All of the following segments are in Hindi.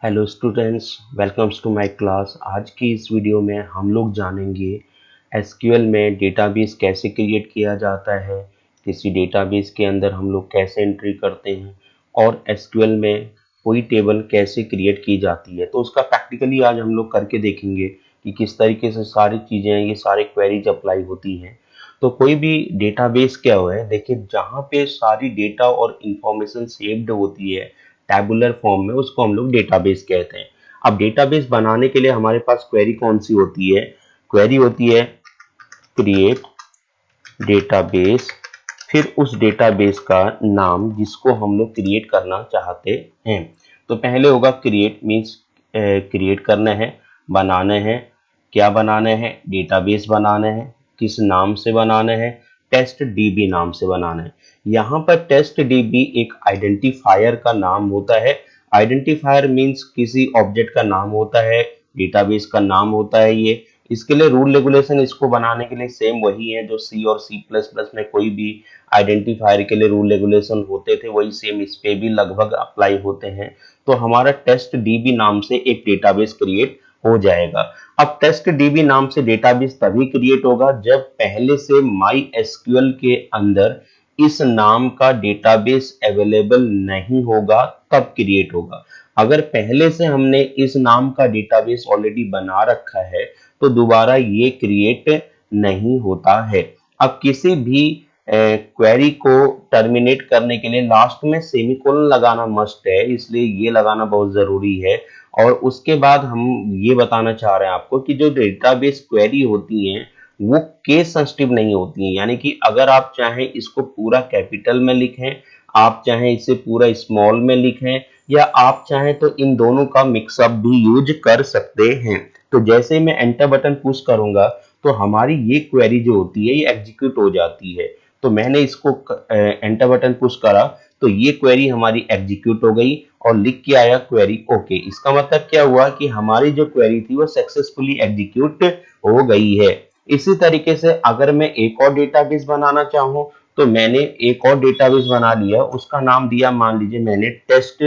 Hello students, welcomes to my class. आज की इस वीडियो में हम लोग जानेंगे एसक्यूएल में डेटाबेस कैसे क्रिएट किया जाता है, किसी डेटाबेस के अंदर हम लोग कैसे एंट्री करते हैं और एसक्यूएल में कोई टेबल कैसे क्रिएट की जाती है। तो उसका प्रैक्टिकली आज हम लोग करके देखेंगे कि किस तरीके से सारी चीज़ें, ये सारे क्वेरीज अप्लाई होती हैं। तो कोई भी डेटाबेस क्या हुआ है, देखिए जहाँ पे सारी डेटा और इंफॉर्मेशन सेव्ड होती है टैबुलर फॉर्म में, उसको हम लोग डेटाबेस कहते हैं। अब डेटाबेस बनाने के लिए हमारे पास क्वेरी कौन सी होती है? क्वेरी होती है क्रिएट डेटाबेस, फिर उस डेटाबेस का नाम जिसको हम लोग क्रिएट करना चाहते हैं। तो पहले होगा क्रिएट, मीन्स क्रिएट करना है, बनाना है। क्या बनाना है? डेटाबेस बनाना है। किस नाम से बनाना है? टेस्ट डीबी नाम से बनाना है। यहाँ पर टेस्ट डीबी एक आइडेंटिफायर का नाम होता है। आइडेंटिफायर मीन्स किसी ऑब्जेक्ट का नाम होता है, डेटाबेस का नाम होता है ये। इसके लिए रूल रेगुलेशन इसको बनाने के लिए सेम वही है जो सी और सी प्लस प्लस में कोई भी आइडेंटिफायर के लिए रूल रेगुलेशन होते थे, वही सेम इस पे भी लगभग अप्लाई होते हैं। तो हमारा टेस्ट डीबी नाम से एक डेटाबेस क्रिएट हो जाएगा। अब टेस्ट डीबी नाम से डेटाबेस तभी क्रिएट होगा जब पहले से माई एसक्यूएल के अंदर इस नाम का डेटाबेस अवेलेबल नहीं होगा, तब क्रिएट होगा। अगर पहले से हमने इस नाम का डेटाबेस ऑलरेडी बना रखा है तो दोबारा ये क्रिएट नहीं होता है। अब किसी भी क्वेरी को टर्मिनेट करने के लिए लास्ट में सेमीकोलन लगाना मस्ट है, इसलिए ये लगाना बहुत जरूरी है। और उसके बाद हम ये बताना चाह रहे हैं आपको कि जो डेटाबेस क्वेरी होती हैं वो केस सेंसिटिव नहीं होती हैं। यानी कि अगर आप चाहें इसको पूरा कैपिटल में लिखें, आप चाहें इसे पूरा स्मॉल में लिखें, या आप चाहें तो इन दोनों का मिक्सअप भी यूज कर सकते हैं। तो जैसे मैं एंटर बटन पुश करूंगा तो हमारी ये क्वेरी जो होती है ये एग्जीक्यूट हो जाती है। तो मैंने इसको एंटर बटन पुश करा तो ये क्वेरी हमारी एग्जीक्यूट हो गई और लिख के आया क्वेरी ओके। इसका मतलब क्या हुआ कि हमारी जो क्वेरी थी वो सक्सेसफुली एग्जीक्यूट हो गई है। इसी तरीके से अगर मैं एक और डेटाबेस बनाना चाहूँ तो मैंने एक और डेटाबेस बना लिया, उसका नाम दिया, मान लीजिए मैंने टेस्ट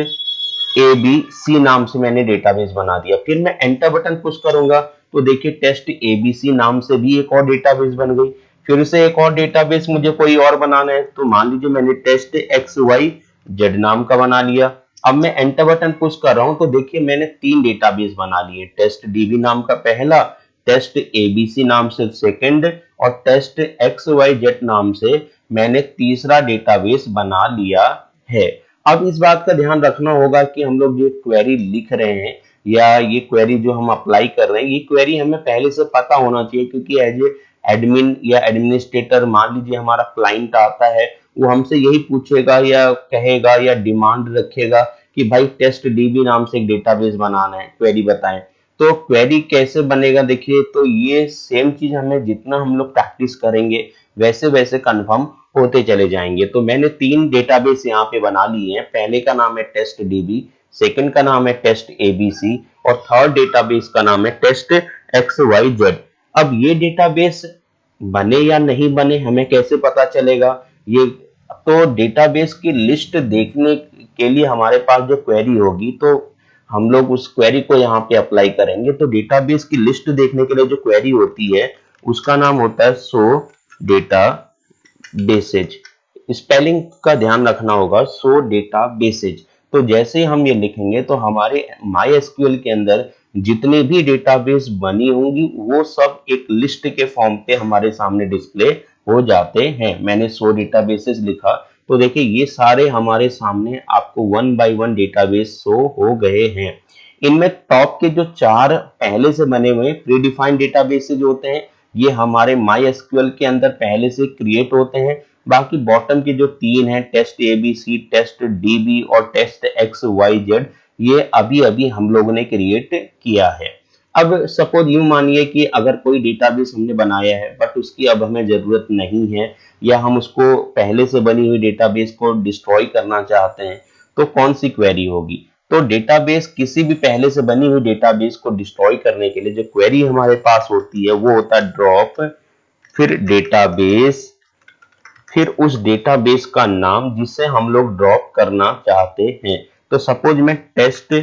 एबीसी नाम से मैंने डेटाबेस बना दिया। फिर मैं एंटर बटन पुश करूंगा तो देखिए टेस्ट एबीसी नाम से भी एक और डेटाबेस बन गई। फिर से एक और डेटाबेस मुझे कोई और बनाना है तो मान लीजिए मैंने टेस्ट एक्स वाई जेड नाम का बना लिया। अब मैं एंटर बटन पुश कर रहा हूं तो देखिए मैंने 3 डेटाबेस बना लिए, टेस्ट डीबी नाम का पहला, टेस्ट एबीसी नाम से सेकंड, और टेस्ट एक्स वाई जेड नाम से मैंने तीसरा डेटाबेस बना लिया है। अब इस बात का ध्यान रखना होगा कि हम लोग जो क्वेरी लिख रहे हैं या ये क्वेरी जो हम अप्लाई कर रहे हैं, ये क्वेरी हमें पहले से पता होना चाहिए। क्योंकि एज ए एडमिन या एडमिनिस्ट्रेटर, मान लीजिए हमारा क्लाइंट आता है, वो हमसे यही पूछेगा या कहेगा या डिमांड रखेगा कि भाई टेस्ट डीबी नाम से एक डेटाबेस बनाना है, क्वेरी बताएं। तो क्वेरी कैसे बनेगा, देखिए तो ये सेम चीज हमें जितना हम लोग प्रैक्टिस करेंगे वैसे वैसे कंफर्म होते चले जाएंगे। तो मैंने 3 डेटाबेस यहाँ पे बना लिए हैं। पहले का नाम है टेस्ट डीबी, सेकंड का नाम है टेस्ट एबीसी, और थर्ड डेटाबेस का नाम है टेस्ट एक्स वाई जेड। अब ये डेटाबेस बने या नहीं बने हमें कैसे पता चलेगा? ये तो डेटाबेस की लिस्ट देखने के लिए हमारे पास जो क्वेरी होगी तो हम लोग उस क्वेरी को यहाँ पे अप्लाई करेंगे। तो डेटाबेस की लिस्ट देखने के लिए जो क्वेरी होती है उसका नाम होता है सो डेटा बेसेज। स्पेलिंग का ध्यान रखना होगा, सो डेटा बेसेज। तो जैसे हम ये लिखेंगे तो हमारे माई एसक्यूएल के अंदर जितने भी डेटाबेस बनी होंगी वो सब एक लिस्ट के फॉर्म पे हमारे सामने डिस्प्ले हो जाते हैं। मैंने 100 डेटाबेसेस लिखा तो देखिए ये सारे हमारे सामने आपको 1 बाय 1 डेटाबेस शो हो गए हैं। इनमें टॉप के जो 4 पहले से बने हुए प्री डिफाइंड डेटाबेसेज होते हैं, ये हमारे माई एसक्यूएल के अंदर पहले से क्रिएट होते हैं। बाकी बॉटम के जो 3 हैं, टेस्ट एबीसी, टेस्ट डीबी और टेस्ट एक्स वाई जेड, ये अभी अभी हम लोगों ने क्रिएट किया है। अब सपोज यूं मानिए कि अगर कोई डेटाबेस हमने बनाया है बट उसकी अब हमें जरूरत नहीं है, या हम उसको पहले से बनी हुई डेटाबेस को डिस्ट्रॉय करना चाहते हैं, तो कौन सी क्वेरी होगी? तो डेटाबेस, किसी भी पहले से बनी हुई डेटाबेस को डिस्ट्रॉय करने के लिए जो क्वेरी हमारे पास होती है वो होता है ड्रॉप, फिर डेटाबेस, फिर उस डेटाबेस का नाम जिसे हम लोग ड्रॉप करना चाहते हैं। तो सपोज मैं टेस्ट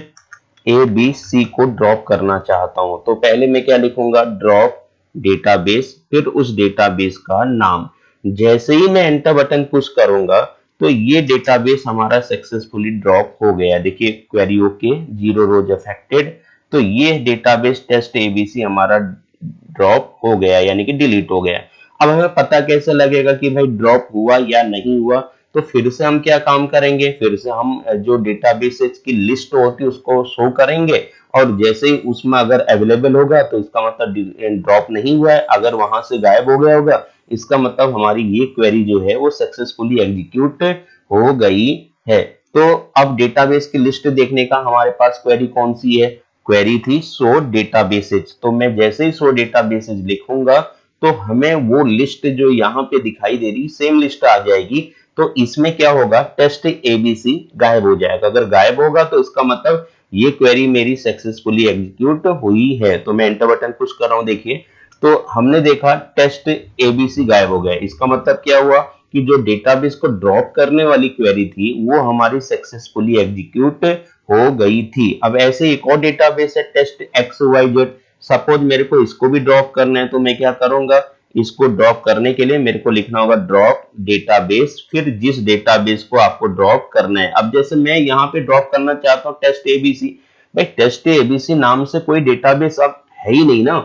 ए बी सी को ड्रॉप करना चाहता हूं। तो पहले मैं क्या लिखूंगा, ड्रॉप डेटाबेस, फिर उस डेटाबेस का नाम। जैसे ही मैं एंटर बटन पुश करूंगा तो ये डेटाबेस हमारा सक्सेसफुली ड्रॉप हो गया। देखिए क्वेरी ओके, 0 रोज अफेक्टेड। तो ये डेटाबेस टेस्ट एबीसी हमारा ड्रॉप हो गया, यानी कि डिलीट हो गया। अब हमें पता कैसे लगेगा कि भाई ड्रॉप हुआ या नहीं हुआ? तो फिर से हम क्या काम करेंगे, फिर से हम जो डेटाबेसेस की लिस्ट होती है उसको शो करेंगे, और जैसे ही उसमें अगर अवेलेबल होगा तो इसका मतलब ड्रॉप नहीं हुआ है। अगर वहां से गायब हो गया होगा, इसका मतलब हमारी ये क्वेरी जो है वो सक्सेसफुली एग्जीक्यूट हो गई है। तो अब डेटाबेस की लिस्ट देखने का हमारे पास क्वेरी कौन सी है, क्वेरी थी शो डेटाबेसेस। तो मैं जैसे ही शो डेटाबेसेस लिखूंगा तो हमें वो लिस्ट जो यहाँ पे दिखाई दे रही सेम लिस्ट आ जाएगी। तो इसमें क्या होगा, टेस्ट एबीसी गायब हो जाएगा। अगर गायब होगा तो इसका मतलब ये क्वेरी मेरी सक्सेसफुली एग्जीक्यूट हुई है। तो मैं एंटर बटन पुश कर रहा हूं, देखिए तो हमने देखा टेस्ट एबीसी गायब हो गया। इसका मतलब क्या हुआ कि जो डेटाबेस को ड्रॉप करने वाली क्वेरी थी वो हमारी सक्सेसफुली एग्जीक्यूट हो गई थी। अब ऐसे एक और डेटाबेस है test x y z. Suppose मेरे को इसको भी ड्रॉप करना है, तो मैं क्या करूंगा, इसको ड्रॉप करने के लिए मेरे को लिखना होगा ड्रॉप डेटाबेस, फिर जिस डेटाबेस को आपको ड्रॉप करना है। अब जैसे मैं यहाँ पे ड्रॉप करना चाहता हूँ टेस्ट एबीसी, भाई टेस्ट एबीसी नाम से कोई डेटाबेस अब है ही नहीं ना,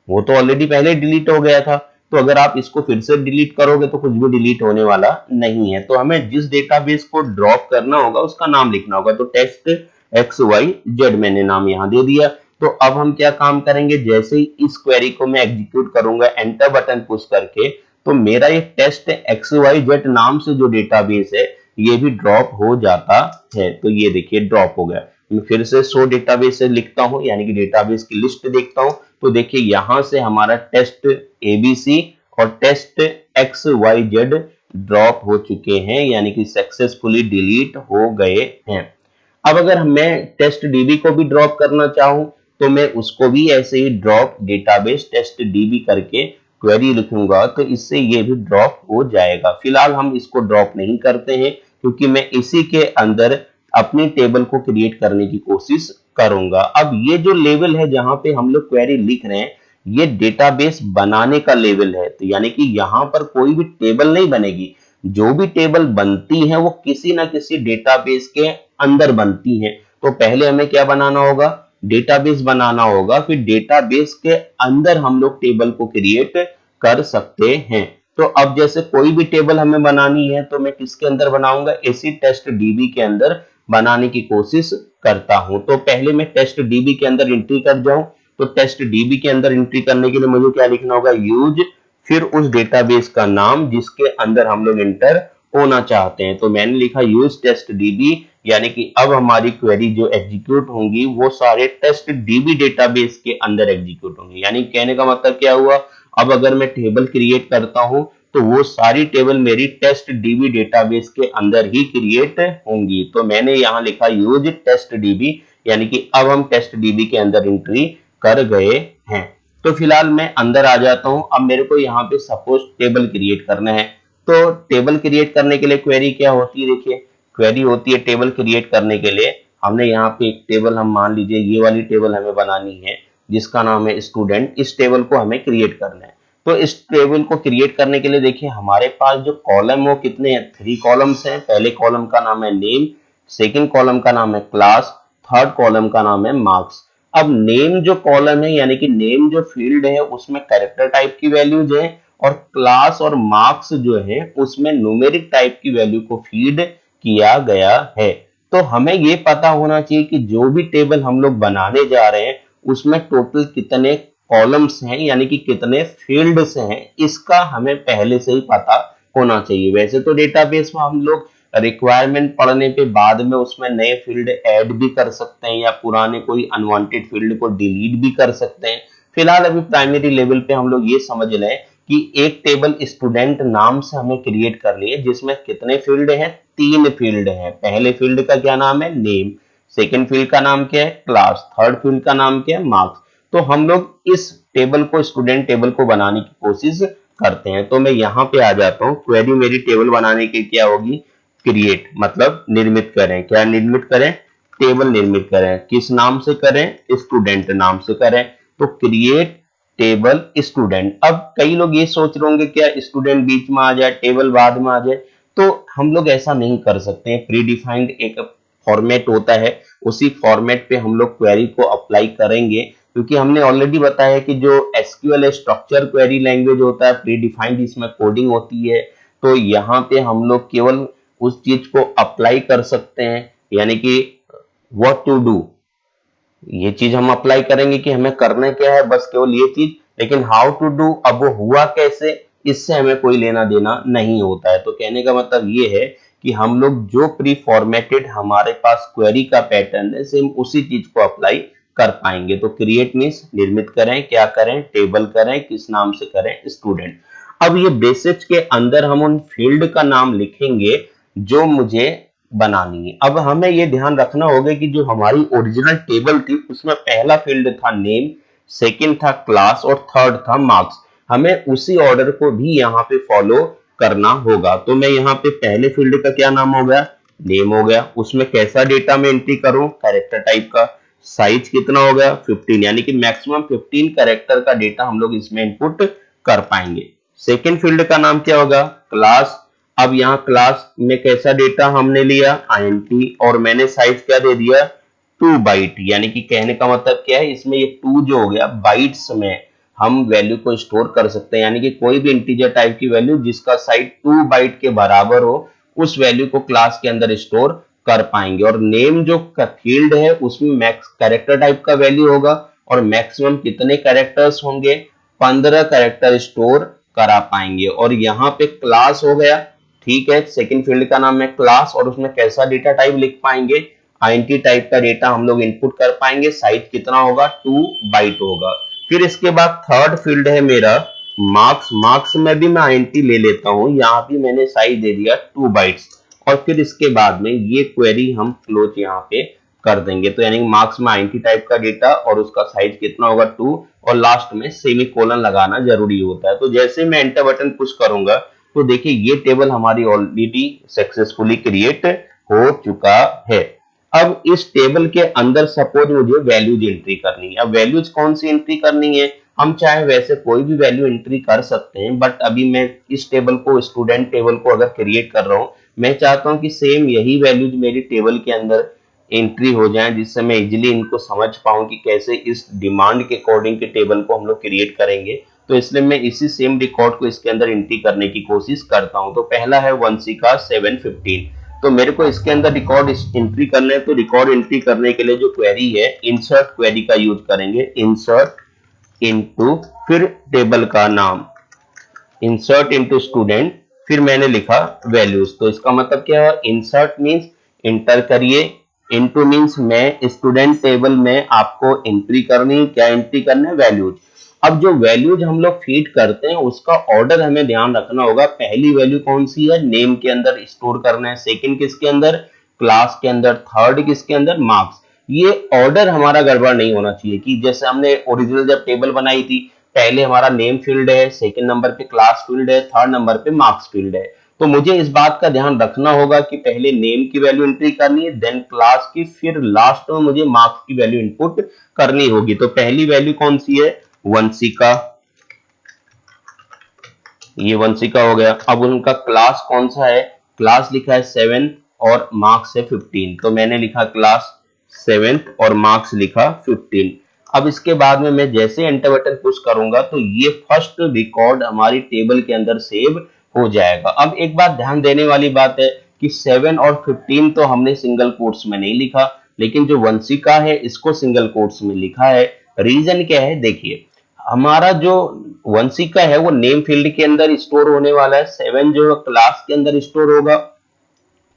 वो तो ऑलरेडी पहले डिलीट हो गया था। तो अगर आप इसको फिर से डिलीट करोगे तो कुछ भी डिलीट होने वाला नहीं है। तो हमें जिस डेटाबेस को ड्रॉप करना होगा उसका नाम लिखना होगा। तो टेस्ट एक्स वाई जेड मैंने नाम यहाँ दे दिया। तो अब हम क्या काम करेंगे, जैसे ही इस क्वेरी को मैं एग्जीक्यूट करूंगा एंटर बटन पुश करके, तो मेरा ये टेस्ट एक्स वाई जेड नाम से जो डेटाबेस है ये भी ड्रॉप हो जाता है। तो ये देखिए ड्रॉप हो गया। मैं फिर से शो डेटाबेस से लिखता हूं, यानी कि डेटाबेस की लिस्ट देखता हूं। तो देखिए यहां से हमारा टेस्ट एबीसी और test x y z drop हो चुके हैं, यानी कि सक्सेसफुली डिलीट हो गए हैं। अब अगर मैं टेस्ट डीबी को भी ड्रॉप करना चाहूं तो मैं उसको भी ऐसे ही ड्रॉप डेटाबेस टेस्ट डीबी करके क्वेरी लिखूंगा, तो इससे ये भी ड्रॉप हो जाएगा। फिलहाल हम इसको ड्रॉप नहीं करते हैं क्योंकि मैं इसी के अंदर अपनी टेबल को क्रिएट करने की कोशिश करूंगा। अब ये जो लेवल है जहां पे हम लोग क्वेरी लिख रहे हैं ये डेटाबेस बनाने का लेवल है। तो यानी कि यहां पर कोई भी टेबल नहीं बनेगी, जो भी टेबल बनती है वो किसी ना किसी डेटाबेस के अंदर बनती है। तो पहले हमें क्या बनाना होगा, डेटाबेस बनाना होगा, फिर डेटाबेस के अंदर हम लोग टेबल को क्रिएट कर सकते हैं। तो अब जैसे कोई भी टेबल हमें बनानी है तो मैं किसके अंदर बनाऊंगा, इसी टेस्ट डीबी के अंदर बनाने की कोशिश करता हूं। तो पहले मैं टेस्ट डीबी के अंदर एंट्री कर जाऊं। तो टेस्ट डीबी के अंदर एंट्री करने के लिए मुझे क्या लिखना होगा, यूज, फिर उस डेटाबेस का नाम जिसके अंदर हम लोग एंटर होना चाहते हैं। तो मैंने लिखा यूज टेस्ट डीबी, यानी कि अब हमारी क्वेरी जो एग्जीक्यूट होंगी वो सारे टेस्ट डीबी डेटाबेस के अंदर एग्जीक्यूट होंगी। यानी कहने का मतलब क्या हुआ, अब अगर मैं टेबल क्रिएट करता हूं तो वो सारी टेबल मेरी टेस्ट डीबी डेटाबेस के अंदर ही क्रिएट होंगी। तो मैंने यहां लिखा यूज टेस्ट डीबी, यानी कि अब हम टेस्ट डीबी के अंदर एंट्री कर गए हैं। तो फिलहाल मैं अंदर आ जाता हूं। अब मेरे को यहाँ पे सपोज टेबल क्रिएट करना है। तो टेबल क्रिएट करने के लिए क्वेरी क्या होती है, देखिए क्वेरी होती है टेबल क्रिएट करने के लिए हमने यहाँ पे एक टेबल, हम मान लीजिए ये वाली टेबल हमें बनानी है जिसका नाम है स्टूडेंट। इस टेबल को हमें क्रिएट करना है। तो इस टेबल को क्रिएट करने के लिए देखिए हमारे पास जो कॉलम वो कितने हैं, 3 कॉलम्स हैं। पहले कॉलम का नाम है नेम, सेकेंड कॉलम का नाम है क्लास, थर्ड कॉलम का नाम है मार्क्स। अब नेम जो कॉलम है, यानी कि नेम जो फील्ड है उसमें कैरेक्टर टाइप की वैल्यूज है, और क्लास और मार्क्स जो है उसमें न्यूमेरिक टाइप की वैल्यू को फीड किया गया है। तो हमें ये पता होना चाहिए कि जो भी टेबल हम लोग बनाने जा रहे हैं उसमें टोटल कितने कॉलम्स हैं, यानी कि कितने फील्ड्स हैं, इसका हमें पहले से ही पता होना चाहिए। वैसे तो डेटाबेस में हम लोग रिक्वायरमेंट पढ़ने के बाद में उसमें नए फील्ड ऐड भी कर सकते हैं या पुराने कोई अनवांटेड फील्ड को डिलीट भी कर सकते हैं। फिलहाल अभी प्राइमरी लेवल पे हम लोग ये समझ लें कि एक टेबल स्टूडेंट नाम से हमें क्रिएट करनी है जिसमें कितने फील्ड हैं, 3 फील्ड हैं। पहले फील्ड का क्या नाम है, नेम, सेकेंड फील्ड का नाम क्या है, क्लास, थर्ड फील्ड का नाम क्या है, मार्क्स। तो हम लोग इस टेबल को, स्टूडेंट टेबल को बनाने की कोशिश करते हैं। तो मैं यहाँ पे आ जाता हूँ। क्वेरी मेरी टेबल बनाने की क्या होगी, क्रिएट, मतलब निर्मित करें। क्या निर्मित करें, टेबल निर्मित करें। किस नाम से करें? स्टूडेंट नाम से करें। तो क्रिएट टेबल स्टूडेंट। अब कई लोग ये सोच रहे होंगे क्या स्टूडेंट बीच में आ जाए, टेबल बाद में आ जाए? तो हम लोग ऐसा नहीं कर सकते हैं। प्री डिफाइंड एक फॉर्मेट होता है, उसी फॉर्मेट पे हम लोग क्वेरी को अप्लाई करेंगे, क्योंकि हमने ऑलरेडी बताया कि जो एसक्यूएल स्ट्रक्चर क्वेरी लैंग्वेज होता है, प्री डिफाइंड इसमें कोडिंग होती है। तो यहाँ पे हम लोग केवल उस चीज को अप्लाई कर सकते हैं, यानी कि व्हाट टू डू, ये चीज हम अप्लाई करेंगे कि हमें करना क्या है, बस केवल ये चीज। लेकिन हाउ टू डू, अब वो हुआ कैसे, इससे हमें कोई लेना देना नहीं होता है। तो कहने का मतलब ये है कि हम लोग जो प्री फॉर्मेटेड हमारे पास क्वेरी का पैटर्न है, सेम उसी चीज को अप्लाई कर पाएंगे। तो क्रिएट मींस निर्मित करें, क्या करें? टेबल करें। किस नाम से करें? स्टूडेंट। अब ये बेसिक्स के अंदर हम उन फील्ड का नाम लिखेंगे जो मुझे बनानी है। अब हमें ये ध्यान रखना होगा कि जो हमारी ओरिजिनल टेबल थी उसमें पहला फील्ड था नेम, सेकंड था क्लास और थर्ड था मार्क्स। हमें उसी ऑर्डर को भी यहाँ पे फॉलो करना होगा। तो मैं यहाँ पे पहले फील्ड का क्या नाम हो गया? नेम हो गया। उसमें कैसा डेटा में एंट्री करूं? कैरेक्टर टाइप का। साइज कितना हो गया? 15, यानी कि मैक्सिमम 15 कैरेक्टर का डेटा हम लोग इसमें इनपुट कर पाएंगे। सेकेंड फील्ड का नाम क्या होगा? क्लास। अब यहाँ क्लास में कैसा डेटा हमने लिया? इंट, और मैंने साइज क्या दे दिया? 2 बाइट। यानी कि कहने का मतलब क्या है, इसमें ये 2 जो हो गया बाइट्स में हम वैल्यू को स्टोर कर सकते हैं, यानी कि कोई भी इंटीजर टाइप की वैल्यू जिसका साइज 2 बाइट के बराबर हो, उस वैल्यू को क्लास के अंदर स्टोर कर पाएंगे। और नेम जो फील्ड है उसमें मैक्स कैरेक्टर टाइप का वैल्यू होगा, और मैक्सिमम कितने कैरेक्टर्स होंगे? 15 कैरेक्टर स्टोर करा पाएंगे। और यहाँ पे क्लास हो गया, ठीक है, सेकंड फील्ड का नाम है क्लास, और उसमें कैसा डेटा टाइप लिख पाएंगे? आईएनटी टाइप का डेटा हम लोग इनपुट कर पाएंगे। साइज कितना होगा? 2 बाइट होगा। फिर इसके बाद थर्ड फील्ड है मेरा मार्क्स। मार्क्स में भी मैं आईएनटी ले लेता हूं, यहां भी मैंने साइज दे दिया 2 बाइट्स। और फिर इसके बाद में ये क्वेरी हम क्लोज यहाँ पे कर देंगे। तो यानी मार्क्स में आईएनटी टाइप का डेटा और उसका साइज कितना होगा? 2, और लास्ट में सेमी कोलन लगाना जरूरी होता है। तो जैसे मैं एंटर बटन पुश करूंगा तो देखिए ये टेबल हमारी ऑलरेडी सक्सेसफुली क्रिएट हो चुका है। अब इस टेबल के अंदर सपोज मुझे वैल्यूज एंट्री करनी है। अब वैल्यूज कौन सी एंट्री करनी है? हम चाहे वैसे कोई भी वैल्यू एंट्री कर सकते हैं, बट अभी मैं इस टेबल को, स्टूडेंट टेबल को अगर क्रिएट कर रहा हूं, मैं चाहता हूं कि सेम यही वैल्यूज मेरी टेबल के अंदर एंट्री हो जाए, जिससे मैं इजिली इनको समझ पाऊं कि कैसे इस डिमांड के अकॉर्डिंग के टेबल को हम लोग क्रिएट करेंगे। तो इसलिए मैं इसी सेम रिकॉर्ड को इसके अंदर एंट्री करने की कोशिश करता हूं। तो पहला है वंशिका 715। तो मेरे को इसके अंदर रिकॉर्ड एंट्री करना है। तो रिकॉर्ड एंट्री करने के लिए जो क्वेरी है, इंसर्ट क्वेरी का यूज करेंगे। इंसर्ट इनटू, फिर टेबल का नाम इंसर्ट इनटू स्टूडेंट, फिर मैंने लिखा वैल्यूज। तो इसका मतलब क्या है? इंसर्ट मींस इंटर करिए, इनटू मींस मैं स्टूडेंट टेबल में आपको एंट्री करनी है। क्या एंट्री करना है? वैल्यूज। अब जो वैल्यूज हम लोग फीड करते हैं उसका ऑर्डर हमें ध्यान रखना होगा। पहली वैल्यू कौन सी है? नेम के अंदर स्टोर करना है। सेकंड किसके अंदर? क्लास के अंदर। थर्ड किसके अंदर? मार्क्स। ये ऑर्डर हमारा गड़बड़ नहीं होना चाहिए कि जैसे हमने ओरिजिनल जब टेबल बनाई थी, पहले हमारा नेम फील्ड है, सेकंड नंबर पे क्लास फील्ड है, थर्ड नंबर पे मार्क्स फील्ड है। तो मुझे इस बात का ध्यान रखना होगा कि पहले नेम की वैल्यू एंट्री करनी है, देन क्लास की, फिर लास्ट में मुझे मार्क्स की वैल्यू इनपुट करनी होगी। तो पहली वैल्यू कौन सी है? वंशिका। ये वंशिका हो गया। अब उनका क्लास कौन सा है? क्लास लिखा है 7 और मार्क्स है 15। तो मैंने लिखा क्लास 7 और मार्क्स लिखा 15। अब इसके बाद में मैं जैसे एंटर बटन पुश करूंगा तो ये फर्स्ट रिकॉर्ड हमारी टेबल के अंदर सेव हो जाएगा। अब एक बात ध्यान देने वाली बात है कि 7 और 15 तो हमने सिंगल कोट्स में नहीं लिखा, लेकिन जो वंशिका है इसको सिंगल कोट्स में लिखा है। रीजन क्या है? देखिए, हमारा जो वंशिका है वो नेम फील्ड के अंदर स्टोर होने वाला है, 7 जो है क्लास के अंदर स्टोर होगा,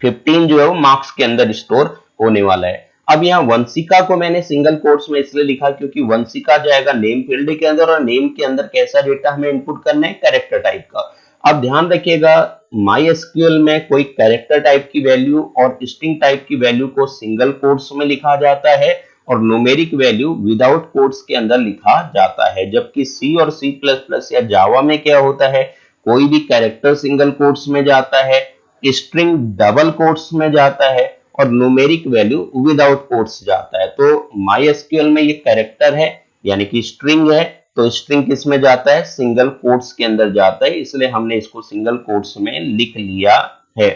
15 जो है वो मार्क्स के अंदर स्टोर होने वाला है। अब यहाँ वंशिका को मैंने सिंगल कोट्स में इसलिए लिखा क्योंकि वंशिका जाएगा नेम फील्ड के अंदर, और नेम के अंदर कैसा डेटा हमें इनपुट करना है? कैरेक्टर टाइप का। अब ध्यान रखिएगा, MySQL में कोई कैरेक्टर टाइप की वैल्यू और स्ट्रिंग टाइप की वैल्यू को सिंगल कोट्स में लिखा जाता है और न्यूमेरिक वैल्यू विदाउट कोट्स के अंदर लिखा जाता है। जबकि सी और C++ या जावा में क्या होता है? कोई भी कैरेक्टर सिंगल कोट्स में जाता है, स्ट्रिंग डबल कोट्स में जाता है, और न्यूमेरिक वैल्यू विदाउट कोट्स जाता है। तो MySQL में ये कैरेक्टर है यानी कि स्ट्रिंग है, तो स्ट्रिंग किस में जाता है, सिंगल कोट्स के अंदर जाता है, इसलिए हमने इसको सिंगल कोट्स में लिख लिया है।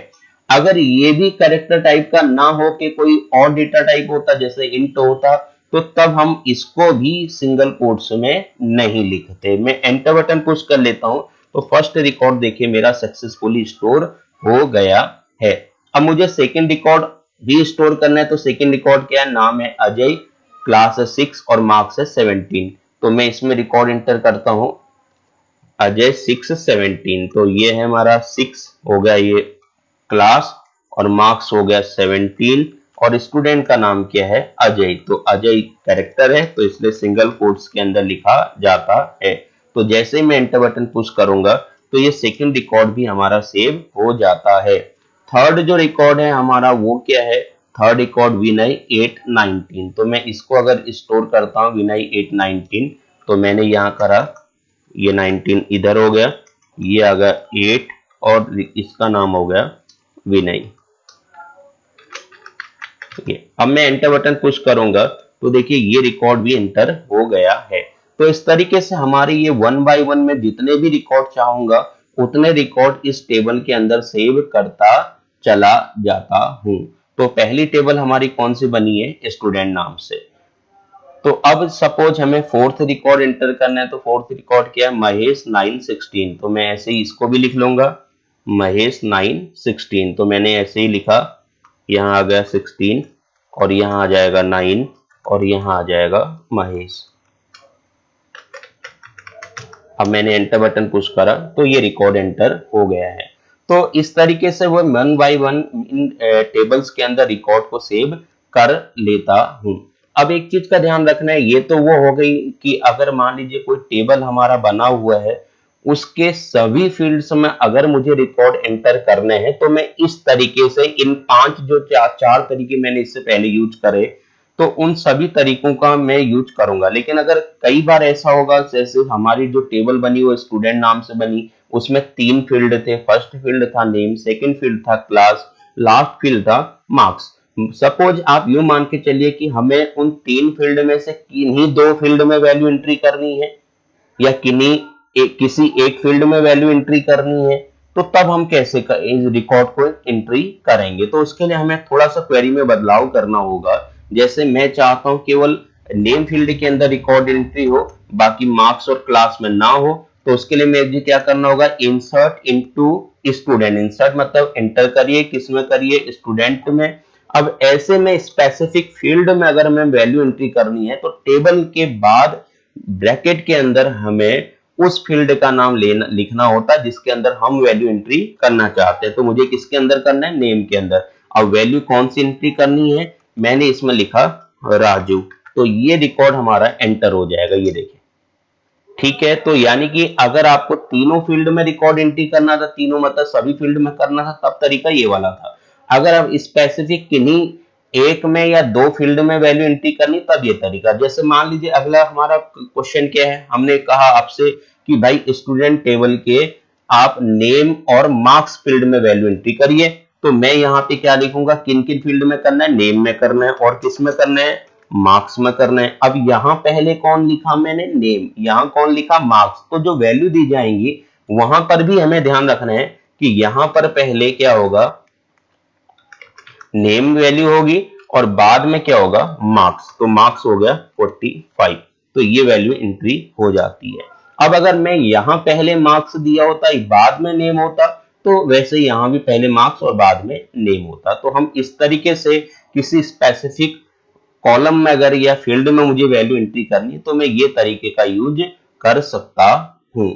अगर ये भी कैरेक्टर टाइप का ना हो कि कोई और डेटा टाइप होता जैसे इंट होता, तो तब हम इसको भी सिंगल कोट्स में नहीं लिखते। मैं एंटर बटन पुश कर लेता हूं, तो फर्स्ट रिकॉर्ड देखिए मेरा सक्सेसफुली स्टोर हो गया है। अब मुझे सेकंड रिकॉर्ड भी स्टोर करना है, तो सेकंड रिकॉर्ड क्या है, नाम है अजय, क्लास है 6 और मार्क्स है 17। तो मैं इसमें रिकॉर्ड इंटर करता हूं अजय 6 17, तो ये है हमारा 6 हो गया ये क्लास और मार्क्स हो गया 17 और स्टूडेंट का नाम क्या है, अजय। तो अजय कैरेक्टर है, तो इसलिए सिंगल कोट्स के अंदर लिखा जाता है। तो जैसे ही मैं एंटर बटन पुश करूंगा तो ये सेकंड रिकॉर्ड भी हमारा सेव हो जाता है। थर्ड जो रिकॉर्ड है हमारा वो क्या है, थर्ड रिकॉर्ड विनय 8 19। तो मैं इसको अगर स्टोर करता हूं विनय 8 19, तो मैंने यहाँ करा, ये 19 इधर हो गया, ये आ गया 8 और इसका नाम हो गया विनय। अब मैं एंटर बटन पुश करूंगा तो देखिए ये रिकॉर्ड भी एंटर हो गया है। तो इस तरीके से हमारी ये 1 बाय 1 में जितने भी रिकॉर्ड चाहूंगा उतने रिकॉर्ड इस टेबल के अंदर सेव करता चला जाता हूं। तो पहली टेबल हमारी कौन सी बनी है, स्टूडेंट नाम से। तो अब सपोज हमें फोर्थ रिकॉर्ड एंटर करना है, तो फोर्थ रिकॉर्ड क्या है, महेश 9 16। तो मैं ऐसे ही इसको भी लिख लूंगा महेश 9 16। तो मैंने ऐसे ही लिखा, यहाँ आ गया 16 और यहाँ आ जाएगा 9 और यहाँ आ जाएगा महेश। अब मैंने एंटर बटन पुश करा तो ये रिकॉर्ड एंटर हो गया है। तो इस तरीके से वो 1 बाय 1 इन टेबल्स के अंदर रिकॉर्ड को सेव कर लेता हूं। अब एक चीज का ध्यान रखना है, ये तो वो हो गई कि अगर मान लीजिए कोई टेबल हमारा बना हुआ है, उसके सभी फील्ड्स में अगर मुझे रिकॉर्ड एंटर करने हैं, तो मैं इस तरीके से इन 5 जो चार तरीके मैंने इससे पहले यूज करे, तो उन सभी तरीकों का मैं यूज करूंगा। लेकिन अगर कई बार ऐसा होगा, जैसे हमारी जो टेबल बनी वो स्टूडेंट नाम से बनी, उसमें 3 फील्ड थे, फर्स्ट फील्ड था नेम, सेकंड फील्ड था क्लास, लास्ट फील्ड था मार्क्स। सपोज आप यूं मान के चलिए कि हमें उन 3 फील्ड में से किन्हीं 2 फील्ड में वैल्यू एंट्री करनी है या किसी एक फील्ड में वैल्यू एंट्री करनी है, तो तब हम कैसे इस रिकॉर्ड को एंट्री करेंगे। तो उसके लिए हमें थोड़ा सा क्वेरी में बदलाव करना होगा। जैसे मैं चाहता हूं केवल नेम फील्ड के अंदर रिकॉर्ड एंट्री हो, बाकी मार्क्स और क्लास में ना हो, तो उसके लिए मुझे क्या करना होगा, इंसर्ट इनटू स्टूडेंट। इंसर्ट मतलब एंटर करिए, किसमें करिए, स्टूडेंट में। अब ऐसे में स्पेसिफिक फील्ड में अगर हमें वैल्यू एंट्री करनी है, तो टेबल के बाद ब्रैकेट के अंदर हमें उस फील्ड का नाम लिखना होता है जिसके अंदर हम वैल्यू एंट्री करना चाहते हैं। तो मुझे किसके अंदर करना है, नेम के अंदर। अब वैल्यू कौन सी एंट्री करनी है, मैंने इसमें लिखा राजू। तो ये रिकॉर्ड हमारा एंटर हो जाएगा, ये देखिए, ठीक है। तो यानी कि अगर आपको तीनों फील्ड में रिकॉर्ड एंट्री करना था, तीनों मतलब सभी फील्ड में करना था, तब तरीका ये वाला था। अगर आप स्पेसिफिक किन्हीं एक में या 2 फील्ड में वैल्यू एंट्री करनी, तब ये तरीका। जैसे मान लीजिए अगला हमारा क्वेश्चन क्या है, हमने कहा आपसे कि भाई स्टूडेंट टेबल के आप नेम और मार्क्स फील्ड में वैल्यू एंट्री करिए। तो मैं यहाँ पे क्या लिखूंगा, किन किन फील्ड में करना है, नेम में करना है और किस में करना है, मार्क्स में करना है। अब यहां पहले कौन लिखा मैंने, नेम, यहां कौन लिखा, मार्क्स। तो जो वैल्यू दी जाएंगी वहां पर भी हमें ध्यान रखना है कि यहां पर पहले क्या होगा, नेम वैल्यू होगी और बाद में क्या होगा, मार्क्स। तो मार्क्स हो गया 45, तो ये वैल्यू एंट्री हो जाती है। अब अगर मैं यहां पहले मार्क्स दिया होता, बाद में नेम होता, तो वैसे यहां भी पहले मार्क्स और बाद में नेम होता। तो हम इस तरीके से किसी स्पेसिफिक कॉलम में अगर या फील्ड में मुझे वैल्यू एंट्री करनी है, तो मैं ये तरीके का यूज कर सकता हूं।